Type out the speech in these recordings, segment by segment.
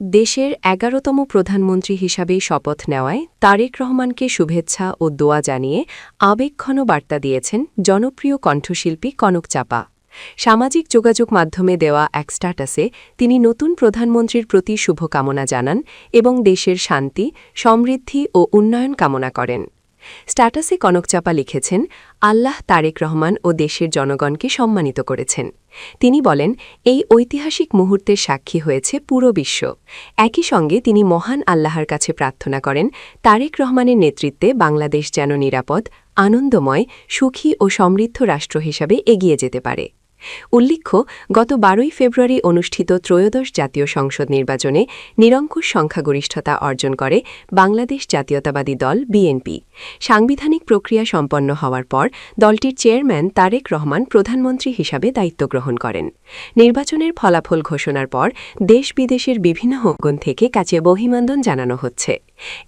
দেশের ১১তম প্রধানমন্ত্রী হিসাবে শপথ নেওয়ায় তারেক রহমানকে শুভেচ্ছা ও দোয়া জানিয়ে আবেগঘন বার্তা দিয়েছেন জনপ্রিয় কণ্ঠশিল্পী কনক চাপা। সামাজিক যোগাযোগ মাধ্যমে দেওয়া এক স্ট্যাটাসে তিনি নতুন প্রধানমন্ত্রীর প্রতি শুভকামনা জানান এবং দেশের শান্তি, সমৃদ্ধি ও উন্নয়ন কামনা করেন। স্ট্যাটাসে কনক চাপা লিখেছেন, আল্লাহ তারেক রহমান ও দেশের জনগণকে সম্মানিত করেছেন। তিনি বলেন, এই ঐতিহাসিক মুহূর্তের সাক্ষী হয়েছে পুরো বিশ্ব। একই সঙ্গে তিনি মহান আল্লাহর কাছে প্রার্থনা করেন তারেক রহমানের নেতৃত্বে বাংলাদেশ যেন নিরাপদ, আনন্দময়, সুখী ও সমৃদ্ধ রাষ্ট্র হিসাবে এগিয়ে যেতে পারে। উল্লেখ্য, গত ১২ই ফেব্রুয়ারি অনুষ্ঠিত ত্রয়োদশ জাতীয় সংসদ নির্বাচনে নিরঙ্কুশ সংখ্যাগরিষ্ঠতা অর্জন করে বাংলাদেশ জাতীয়তাবাদী দল বিএনপি। সাংবিধানিক প্রক্রিয়া সম্পন্ন হওয়ার পর দলটির চেয়ারম্যান তারেক রহমান প্রধানমন্ত্রী হিসাবে দায়িত্ব গ্রহণ করেন। নির্বাচনের ফলাফল ঘোষণার পর দেশ বিদেশের বিভিন্ন অঙ্গন থেকে কাছে বহিমান্দন জানানো হচ্ছে।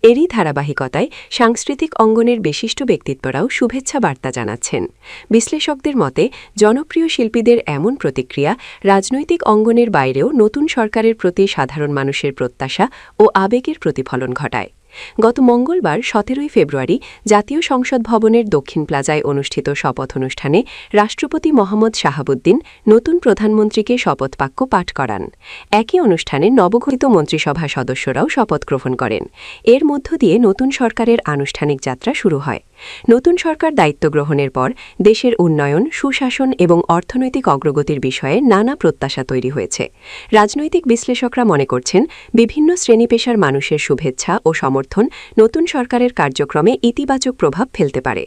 এরই ধারাবাহিকতায় সাংস্কৃতিক অঙ্গনের বিশিষ্ট ব্যক্তিত্বরাও শুভেচ্ছা বার্তা জানাচ্ছেন। বিশ্লেষকদের মতে, জনপ্রিয় শিল্পীদের এমন প্রতিক্রিয়া রাজনৈতিক অঙ্গনের বাইরেও নতুন সরকারের প্রতি সাধারণ মানুষের প্রত্যাশা ও আবেগের প্রতিফলন ঘটায়। গত মঙ্গলবার ১৭ই ফেব্রুয়ারি জাতীয় সংসদ ভবনের দক্ষিণ প্লাজায় অনুষ্ঠিত শপথ অনুষ্ঠানে রাষ্ট্রপতি মোহাম্মদ শাহাবুদ্দিন নতুন প্রধানমন্ত্রীকে শপথবাক্য পাঠ করান। একই অনুষ্ঠানে নবগঠিত মন্ত্রিসভা সদস্যরাও শপথ গ্রহণ করেন। এর মধ্য দিয়ে নতুন সরকারের আনুষ্ঠানিক যাত্রা শুরু হয়। নতুন সরকার দায়িত্ব গ্রহণের পর দেশের উন্নয়ন, সুশাসন এবং অর্থনৈতিক অগ্রগতির বিষয়ে নানা প্রত্যাশা তৈরি হয়েছে। রাজনৈতিক বিশ্লেষকরা মনে করছেন, বিভিন্ন শ্রেণী-পেশার মানুষের শুভেচ্ছা ও সমর্থন নতুন সরকারের কার্যক্রমে ইতিবাচক প্রভাব ফেলতে পারে।